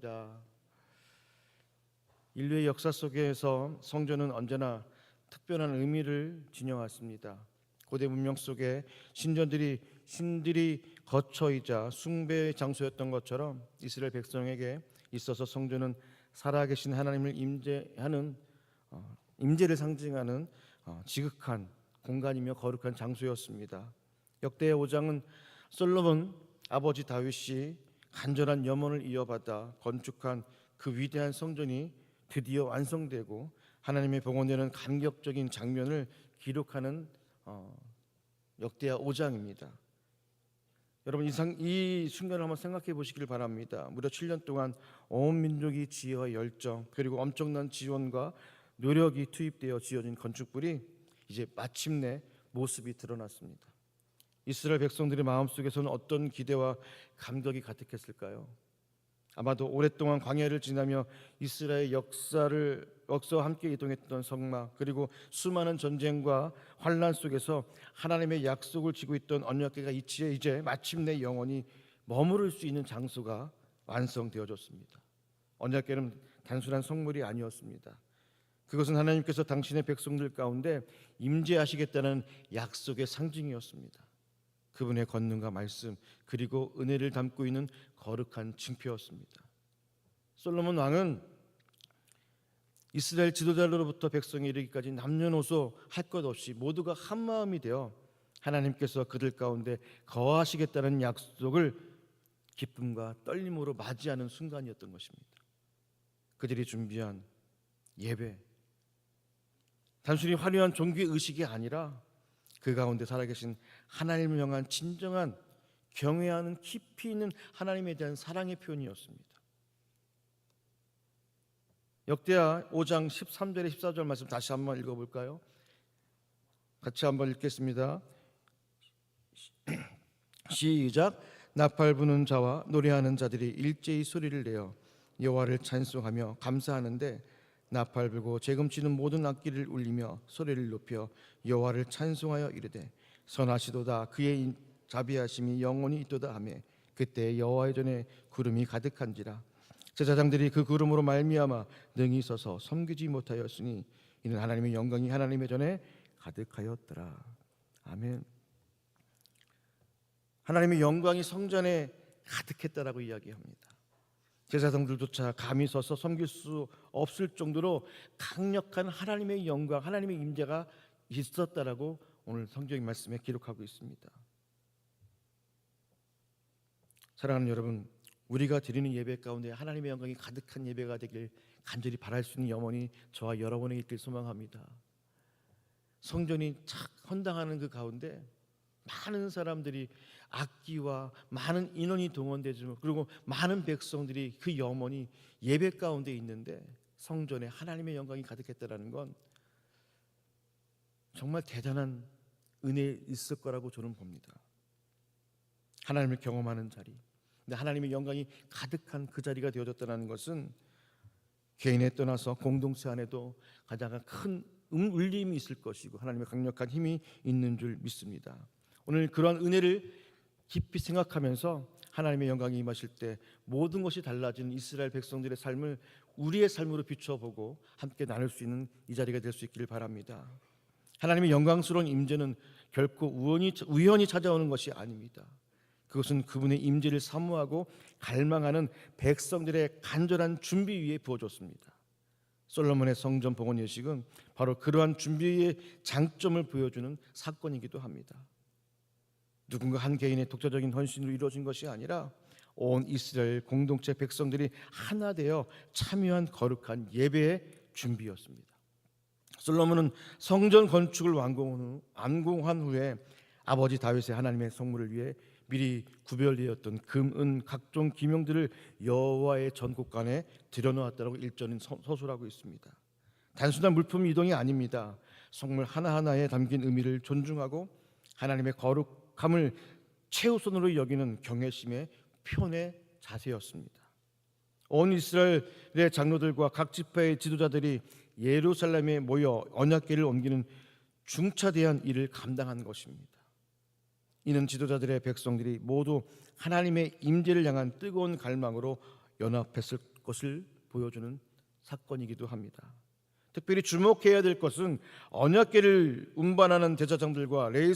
기도합니다. 인류의 역사 속에서 성전은 언제나 특별한 의미를 지녀왔습니다. 고대 문명 속에 신들이 거처이자 숭배의 장소였던 것처럼 이스라엘 백성에게 있어서 성전은 살아계신 하나님을 임재를 상징하는 지극한 공간이며 거룩한 장소였습니다. 역대의 5장은 솔로몬 아버지 다윗이 간절한 염원을 이어받아 건축한 그 위대한 성전이 드디어 완성되고 하나님의 복원되는 감격적인 장면을 기록하는 역대하 5장입니다. 여러분 이 순간을 한번 생각해 보시길 바랍니다. 무려 7년 동안 온 민족이 지혜와 열정 그리고 엄청난 지원과 노력이 투입되어 지어진 건축물이 이제 마침내 모습이 드러났습니다. 이스라엘 백성들의 마음속에서는 어떤 기대와 감격이 가득했을까요? 아마도 오랫동안 광야를 지나며 이스라엘 역사와 함께 이동했던 성막, 그리고 수많은 전쟁과 환난 속에서 하나님의 약속을 지고 있던 언약궤가 이제 마침내 영원히 머무를 수 있는 장소가 완성되어졌습니다. 언약궤는 단순한 성물이 아니었습니다. 그것은 하나님께서 당신의 백성들 가운데 임재하시겠다는 약속의 상징이었습니다. 그분의 권능과 말씀 그리고 은혜를 담고 있는 거룩한 징표였습니다. 솔로몬 왕은 이스라엘 지도자로부터 백성에 이르기까지 남녀노소 할 것 없이 모두가 한 마음이 되어 하나님께서 그들 가운데 거하시겠다는 약속을 기쁨과 떨림으로 맞이하는 순간이었던 것입니다. 그들이 준비한 예배, 단순히 화려한 종교 의식이 아니라 그 가운데 살아계신 하나님을 향한 진정한 경외하는 깊이 있는 하나님에 대한 사랑의 표현이었습니다. 역대하 5장 13절에 14절 말씀 다시 한번 읽어볼까요? 같이 한번 읽겠습니다. 시작. 나팔 부는 자와 노래하는 자들이 일제히 소리를 내어 여호와를 찬송하며 감사하는데 나팔 불고 재금치는 모든 악기를 울리며 소리를 높여 여호와를 찬송하여 이르되 선하시도다 그의 자비하심이 영원히 있도다 하며 그때 여호와의 전에 구름이 가득한지라 제사장들이 그 구름으로 말미암아 능히 서서 섬기지 못하였으니 이는 하나님의 영광이 하나님의 전에 가득하였더라. 아멘. 하나님의 영광이 성전에 가득했다라고 이야기합니다. 제사장들조차 감히 서서 섬길 수 없을 정도로 강력한 하나님의 영광, 하나님의 임재가 있었다라고 오늘 성경의 말씀에 기록하고 있습니다. 사랑하는 여러분, 우리가 드리는 예배 가운데 하나님의 영광이 가득한 예배가 되길 간절히 바랄 수 있는 염원이 저와 여러분에게 있길 소망합니다. 성전이 착 헌당하는 그 가운데 많은 사람들이 악기와 많은 인원이 동원되지만 그리고 많은 백성들이 그 염원이 예배 가운데 있는데 성전에 하나님의 영광이 가득했다라는 건 정말 대단한 은혜 있을 거라고 저는 봅니다. 하나님을 경험하는 자리, 근데 하나님의 영광이 가득한 그 자리가 되어졌다는 것은 개인에 떠나서 공동체 안에도 가장 큰 울림이 있을 것이고 하나님의 강력한 힘이 있는 줄 믿습니다. 오늘 그러한 은혜를 깊이 생각하면서 하나님의 영광이 임하실 때 모든 것이 달라진 이스라엘 백성들의 삶을 우리의 삶으로 비춰보고 함께 나눌 수 있는 이 자리가 될 수 있기를 바랍니다. 하나님의 영광스러운 임재는 결코 우연히 찾아오는 것이 아닙니다. 그것은 그분의 임재를 사모하고 갈망하는 백성들의 간절한 준비 위에 부어졌습니다. 솔로몬의 성전 봉헌 예식은 바로 그러한 준비의 장점을 보여주는 사건이기도 합니다. 누군가 한 개인의 독자적인 헌신으로 이루어진 것이 아니라 온 이스라엘 공동체 백성들이 하나 되어 참여한 거룩한 예배의 준비였습니다. 솔로몬은 성전 건축을 완공한 후에 아버지 다윗의 하나님의 성물을 위해 미리 구별되었던 금, 은, 각종 기명들을 여호와의 전곡관에 들여놓았다고 일전인 서술하고 있습니다. 단순한 물품 이동이 아닙니다. 성물 하나하나에 담긴 의미를 존중하고 하나님의 거룩함을 최우선으로 여기는 경외심의 표현의 자세였습니다. 온 이스라엘의 장로들과 각 지파의 지도자들이 예루살렘에 모여 언약궤를 옮기는 중차대한 일을 감당한 것입니다. 이는 지도자들의 백성들이 모두 하나님의 임재를 향한 뜨거운 갈망으로 연합했을 것을 보여주는 사건이기도 합니다. 특별히 주목해야 될 것은 언약궤를 운반하는 제사장들과 레위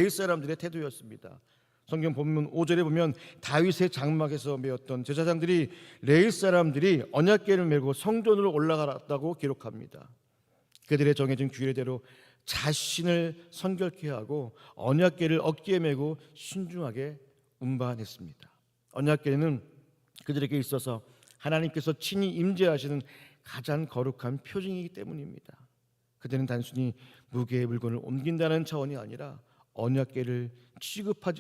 사람들의 태도였습니다. 성경 본문 5절에 보면 다윗의 장막에서 메었던 제사장들이 레위 사람들이 언약궤를 메고 성전으로 올라갔다고 기록합니다. 그들의 정해진 규례대로 자신을 선결케 하고 언약궤를 어깨에 메고 신중하게 운반했습니다. 언약궤는 그들에게 있어서 하나님께서 친히 임재하시는 가장 거룩한 표징이기 때문입니다. 그들은 단순히 무게의 물건을 옮긴다는 차원이 아니라 언약궤를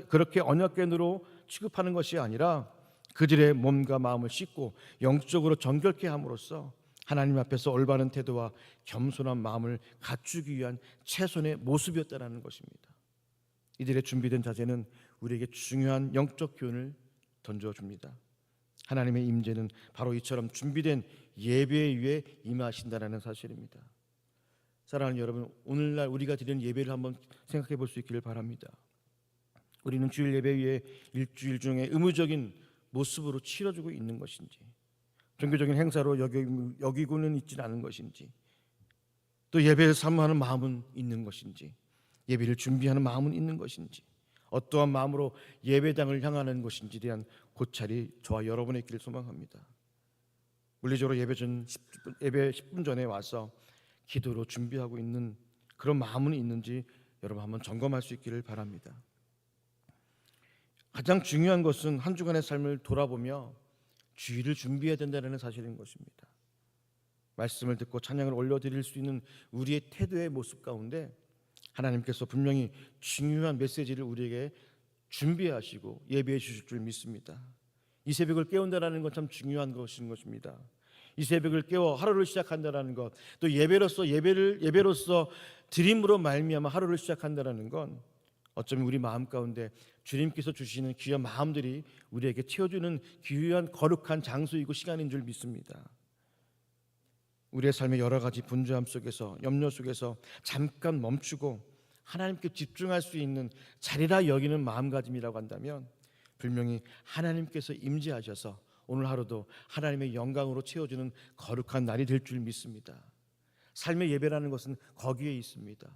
그렇게 언약궤로 취급하는 것이 아니라 그들의 몸과 마음을 씻고 영적으로 정결케 함으로써 하나님 앞에서 올바른 태도와 겸손한 마음을 갖추기 위한 최선의 모습이었다는 것입니다. 이들의 준비된 자세는 우리에게 중요한 영적 교훈을 던져줍니다. 하나님의 임재는 바로 이처럼 준비된 예배 위에 임하신다는 사실입니다. 사랑하는 여러분, 오늘날 우리가 드리는 예배를 한번 생각해 볼 수 있기를 바랍니다. 우리는 주일 예배 위에 일주일 중에 의무적인 모습으로 치러주고 있는 것인지, 종교적인 행사로 여기고는 있지는 않은 것인지, 또 예배를 사모하는 마음은 있는 것인지, 예배를 준비하는 마음은 있는 것인지, 어떠한 마음으로 예배당을 향하는 것인지에 대한 고찰이 저와 여러분의 있기를 소망합니다. 물리적으로 예배 10분 전에 와서 기도로 준비하고 있는 그런 마음은 있는지 여러분 한번 점검할 수 있기를 바랍니다. 가장 중요한 것은 한 주간의 삶을 돌아보며 주일을 준비해야 된다는 사실인 것입니다. 말씀을 듣고 찬양을 올려드릴 수 있는 우리의 태도의 모습 가운데 하나님께서 분명히 중요한 메시지를 우리에게 준비하시고 예배해 주실 줄 믿습니다. 이 새벽을 깨운다는 건 참 중요한 것인 것입니다. 이 새벽을 깨워 하루를 시작한다는 것, 또 예배로서 드림으로 말미암아 하루를 시작한다는 건 어쩌면 우리 마음 가운데 주님께서 주시는 귀한 마음들이 우리에게 채워주는 귀한 거룩한 장소이고 시간인 줄 믿습니다. 우리의 삶의 여러 가지 분주함 속에서, 염려 속에서 잠깐 멈추고 하나님께 집중할 수 있는 자리라 여기는 마음가짐이라고 한다면 분명히 하나님께서 임재하셔서 오늘 하루도 하나님의 영광으로 채워주는 거룩한 날이 될 줄 믿습니다. 삶의 예배라는 것은 거기에 있습니다.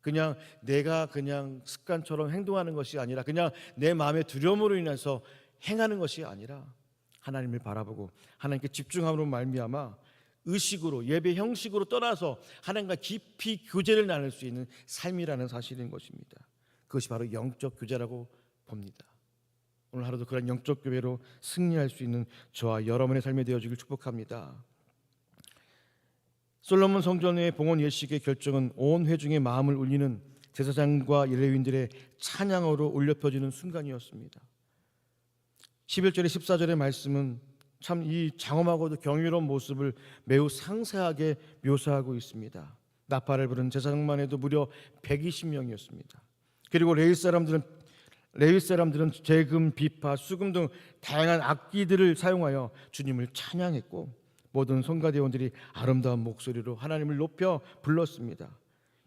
그냥 내가 그냥 습관처럼 행동하는 것이 아니라, 그냥 내 마음의 두려움으로 인해서 행하는 것이 아니라 하나님을 바라보고 하나님께 집중함으로 말미암아 의식으로, 예배 형식으로 떠나서 하나님과 깊이 교제를 나눌 수 있는 삶이라는 사실인 것입니다. 그것이 바로 영적 교제라고 봅니다. 오늘 하루도 그런 영적 교회로 승리할 수 있는 저와 여러분의 삶이 되어지길 축복합니다. 솔로몬 성전의 봉헌 예식의 결정은 온 회중의 마음을 울리는 제사장과 레위인들의 찬양으로 울려 퍼지는 순간이었습니다. 11절에 14절의 말씀은 참 이 장엄하고도 경이로운 모습을 매우 상세하게 묘사하고 있습니다. 나팔을 부른 제사장만 해도 무려 120명이었습니다. 그리고 레위 사람들은 재금, 비파, 수금 등 다양한 악기들을 사용하여 주님을 찬양했고 모든 성가대원들이 아름다운 목소리로 하나님을 높여 불렀습니다.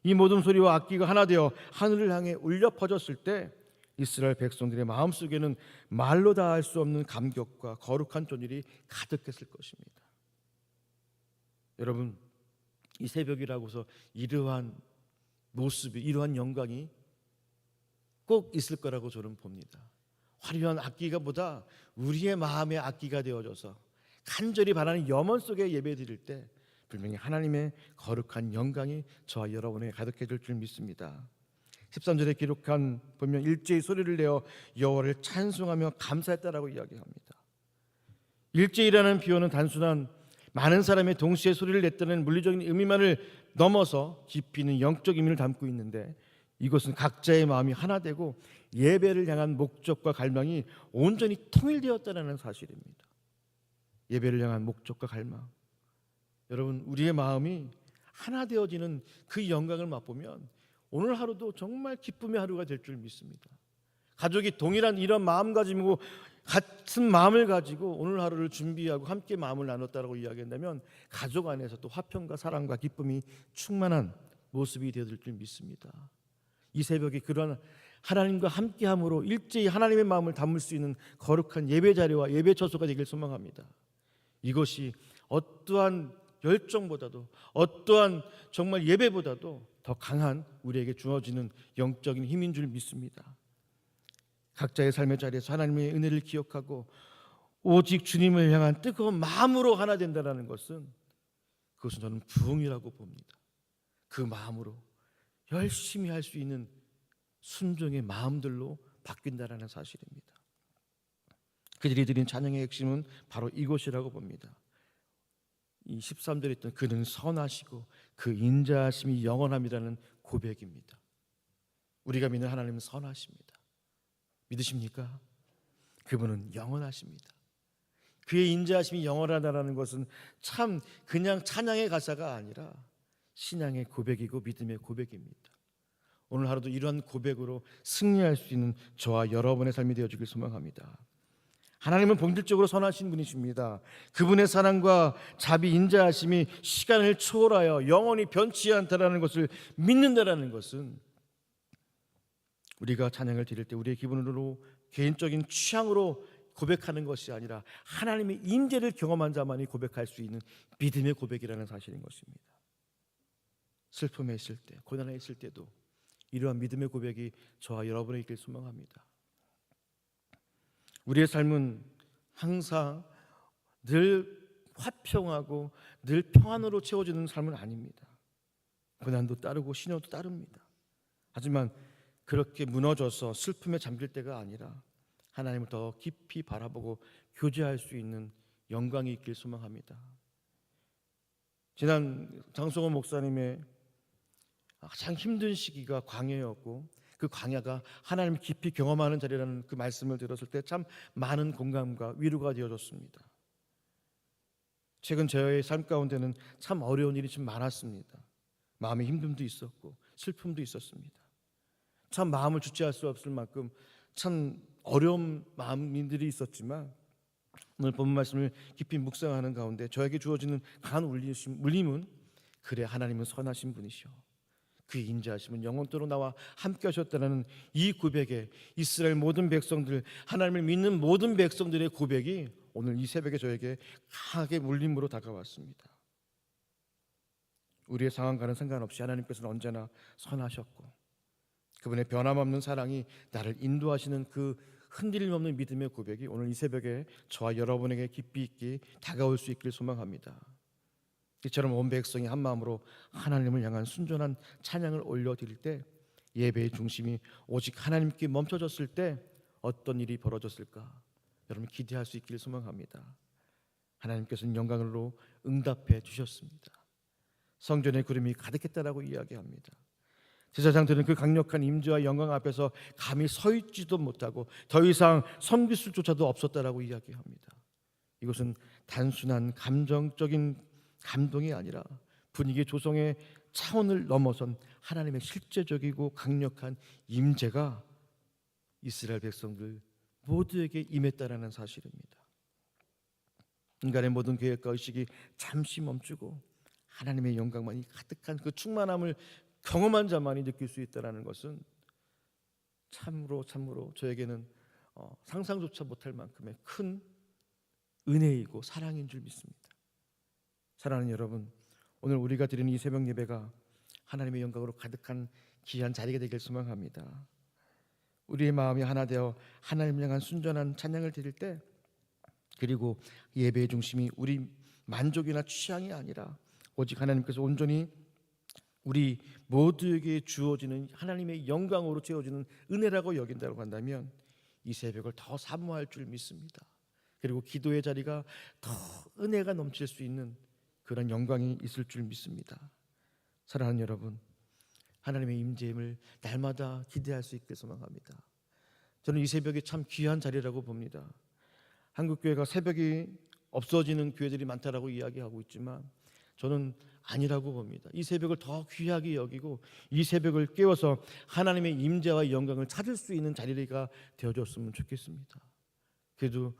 이 모든 소리와 악기가 하나 되어 하늘을 향해 울려 퍼졌을 때 이스라엘 백성들의 마음속에는 말로 다 할 수 없는 감격과 거룩한 존일이 가득했을 것입니다. 여러분, 이 새벽이라고서 이러한 모습이, 이러한 영광이 꼭 있을 거라고 저는 봅니다. 화려한 악기가 보다 우리의 마음의 악기가 되어져서 간절히 바라는 염원 속에 예배 드릴 때 분명히 하나님의 거룩한 영광이 저와 여러분에게 가득해질 줄 믿습니다. 13절에 기록한 보면 일제히 소리를 내어 여호와를 찬송하며 감사했다라고 이야기합니다. 일제이라는 비유는 단순한 많은 사람이 동시에 소리를 냈다는 물리적인 의미만을 넘어서 깊이 있는 영적 의미를 담고 있는데, 이것은 각자의 마음이 하나 되고 예배를 향한 목적과 갈망이 온전히 통일되었다는 사실입니다. 예배를 향한 목적과 갈망, 여러분, 우리의 마음이 하나 되어지는 그 영광을 맛보면 오늘 하루도 정말 기쁨의 하루가 될 줄 믿습니다. 가족이 동일한 이런 마음가짐이고 같은 마음을 가지고 오늘 하루를 준비하고 함께 마음을 나눴다고 이야기한다면 가족 안에서 또 화평과 사랑과 기쁨이 충만한 모습이 되어질 줄 믿습니다. 이 새벽에 그런 하나님과 함께함으로 일제히 하나님의 마음을 담을 수 있는 거룩한 예배 자리와 예배 처소가 되길 소망합니다. 이것이 어떠한 열정보다도 어떠한 정말 예배보다도 더 강한 우리에게 주어지는 영적인 힘인 줄 믿습니다. 각자의 삶의 자리에서 하나님의 은혜를 기억하고 오직 주님을 향한 뜨거운 마음으로 하나 된다는 것은, 그것은 저는 부흥이라고 봅니다. 그 마음으로 열심히 할 수 있는 순종의 마음들로 바뀐다는 사실입니다. 그들이 드린 찬양의 핵심은 바로 이것이라고 봅니다. 이 13절에 있던 그는 선하시고 그 인자하심이 영원함이라는 고백입니다. 우리가 믿는 하나님은 선하십니다. 믿으십니까? 그분은 영원하십니다. 그의 인자하심이 영원하다는 것은 참 그냥 찬양의 가사가 아니라 신앙의 고백이고 믿음의 고백입니다. 오늘 하루도 이러한 고백으로 승리할 수 있는 저와 여러분의 삶이 되어주길 소망합니다. 하나님은 본질적으로 선하신 분이십니다. 그분의 사랑과 자비, 인자하심이 시간을 초월하여 영원히 변치 않다라는 것을 믿는다라는 것은, 우리가 찬양을 드릴 때 우리의 기분으로 개인적인 취향으로 고백하는 것이 아니라 하나님의 임재를 경험한 자만이 고백할 수 있는 믿음의 고백이라는 사실인 것입니다. 슬픔에 있을 때, 고난에 있을 때도 이러한 믿음의 고백이 저와 여러분에게 있길 소망합니다. 우리의 삶은 항상 늘 화평하고 늘 평안으로 채워지는 삶은 아닙니다. 고난도 따르고 시련도 따릅니다. 하지만 그렇게 무너져서 슬픔에 잠길 때가 아니라 하나님을 더 깊이 바라보고 교제할 수 있는 영광이 있길 소망합니다. 지난 장성호 목사님의 가장 힘든 시기가 광야였고, 그 광야가 하나님을 깊이 경험하는 자리라는 그 말씀을 들었을 때 참 많은 공감과 위로가 되어졌습니다. 최근 저의 삶 가운데는 참 어려운 일이 좀 많았습니다. 마음의 힘듦도 있었고 슬픔도 있었습니다. 참 마음을 주체할 수 없을 만큼 참 어려운 마음들이 있었지만, 오늘 본문 말씀을 깊이 묵상하는 가운데 저에게 주어지는 강한 울림은, 그래 하나님은 선하신 분이시오, 그 인자하심은 영원토록 나와 함께 하셨다는 이 고백에 이스라엘 모든 백성들, 하나님을 믿는 모든 백성들의 고백이 오늘 이 새벽에 저에게 강하게 울림으로 다가왔습니다. 우리의 상황과는 상관없이 하나님께서는 언제나 선하셨고, 그분의 변함없는 사랑이 나를 인도하시는 그 흔들림 없는 믿음의 고백이 오늘 이 새벽에 저와 여러분에게 깊이 있게 다가올 수 있길 소망합니다. 이처럼 온 백성이 한 마음으로 하나님을 향한 순전한 찬양을 올려드릴 때, 예배의 중심이 오직 하나님께 멈춰졌을 때 어떤 일이 벌어졌을까 여러분 기대할 수 있기를 소망합니다. 하나님께서는 영광으로 응답해 주셨습니다. 성전의 구름이 가득했다라고 이야기합니다. 제사장들은 그 강력한 임재와 영광 앞에서 감히 서 있지도 못하고 더 이상 섬길 수조차도 없었다라고 이야기합니다. 이것은 단순한 감정적인 감동이 아니라 분위기 조성의 차원을 넘어선 하나님의 실제적이고 강력한 임재가 이스라엘 백성들 모두에게 임했다라는 사실입니다. 인간의 모든 계획과 의식이 잠시 멈추고 하나님의 영광만이 가득한 그 충만함을 경험한 자만이 느낄 수 있다는 것은 참으로 저에게는 상상조차 못할 만큼의 큰 은혜이고 사랑인 줄 믿습니다. 사랑하는 여러분, 오늘 우리가 드리는 이 새벽 예배가 하나님의 영광으로 가득한 귀한 자리가 되길 소망합니다. 우리의 마음이 하나 되어 하나님을 향한 순전한 찬양을 드릴 때, 그리고 예배의 중심이 우리 만족이나 취향이 아니라 오직 하나님께서 온전히 우리 모두에게 주어지는 하나님의 영광으로 채워지는 은혜라고 여긴다고 한다면 이 새벽을 더 사모할 줄 믿습니다. 그리고 기도의 자리가 더 은혜가 넘칠 수 있는 그런 영광이 있을 줄 믿습니다. 사랑하는 여러분, 하나님의 임재임을 날마다 기대할 수 있게 소망합니다. 저는 이 새벽이 참 귀한 자리라고 봅니다. 한국교회가 새벽이 없어지는 교회들이 많다라고 이야기하고 있지만 저는 아니라고 봅니다. 이 새벽을 더 귀하게 여기고 이 새벽을 깨워서 하나님의 임재와 영광을 찾을 수 있는 자리가 되어줬으면 좋겠습니다. 그래도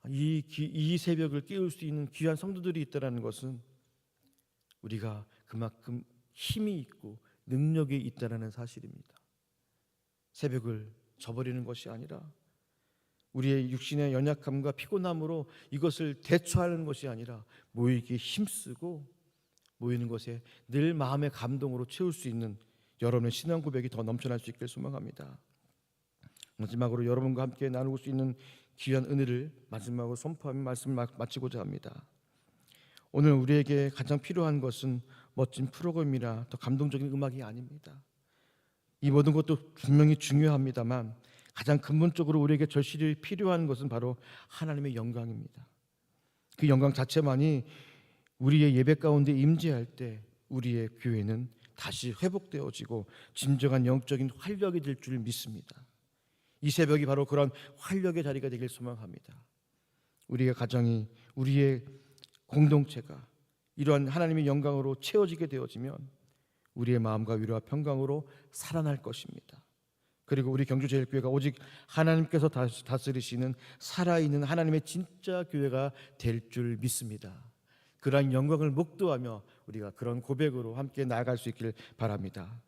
이 새벽을 깨울 수 있는 귀한 성도들이 있다는 것은 우리가 그만큼 힘이 있고 능력이 있다는 사실입니다. 새벽을 저버리는 것이 아니라 우리의 육신의 연약함과 피곤함으로 이것을 대처하는 것이 아니라 모이기에 힘쓰고 모이는 것에 늘 마음의 감동으로 채울 수 있는 여러분의 신앙 고백이 더 넘쳐날 수 있길 소망합니다. 마지막으로 여러분과 함께 나누고 수 있는 귀한 은혜를 마지막으로 선포하며 말씀을 마치고자 합니다. 오늘 우리에게 가장 필요한 것은 멋진 프로그램이나 더 감동적인 음악이 아닙니다. 이 모든 것도 분명히 중요합니다만 가장 근본적으로 우리에게 절실히 필요한 것은 바로 하나님의 영광입니다. 그 영광 자체만이 우리의 예배 가운데 임재할 때 우리의 교회는 다시 회복되어지고 진정한 영적인 활력이 될 줄 믿습니다. 이 새벽이 바로 그런 활력의 자리가 되길 소망합니다. 우리의 가정이, 우리의 공동체가 이러한 하나님의 영광으로 채워지게 되어지면 우리의 마음과 위로와 평강으로 살아날 것입니다. 그리고 우리 경주제일교회가 오직 하나님께서 다스리시는 살아있는 하나님의 진짜 교회가 될 줄 믿습니다. 그러한 영광을 목도하며 우리가 그런 고백으로 함께 나아갈 수 있길 바랍니다.